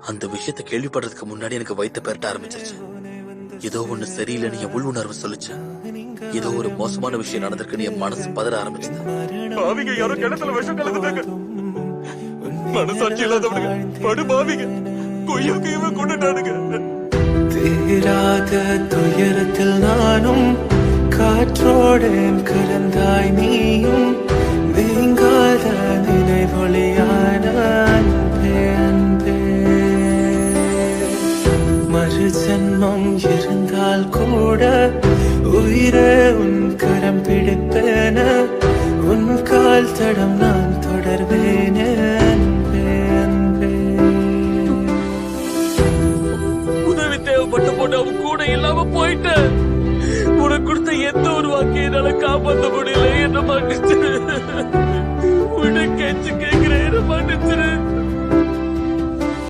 அந்த விஷயத்தை கேள்விப்படுறதுக்கு முன்னாடி எனக்கு வயித்த பெரட்ட ஆரம்பிச்சிருச்சு. ஏதோ ஒண்ணு சரியில்லைன்னு என் உள்ளுணர்வு சொல்லுச்சு. ஏதோ ஒரு மோசமான விஷயம் நடந்திருக்குன்னு என் மனசு பதற ஆரம்பிச்சது. பாவிங்க யாரோ கிணத்துல விஷம் கலந்துட்டாங்க. மனசாட்சி இல்லாதவனுங்க படு பாவிங்க கொய்யாக்கையவே கொண்டுட்டானுங்க. தீராத துயரத்தில் நானும் காற்றோடு கலந்தாய் நீயும் நீங்காத நினைவொளியான அன்பே அன்பே. மறு ஜன்மம் இருந்தால் கூட உயிரே உன் கரம் பிடிப்பேன உன் கால் தடம் நான் தொடர்வேனே அன்பே அன்பே. உதவி தேவைப்பட்ட போட்டு அவன் கூட இல்லாம போயிட்டேன். உனக்கு கொடுத்த எந்த ஒரு வாக்கியம் என்னால காப்பாற்ற முடியல. என்ன மன்னிச்சிரு. உன்னை கெஞ்சி கேட்கிறேன், என்ன மன்னிச்சிரு.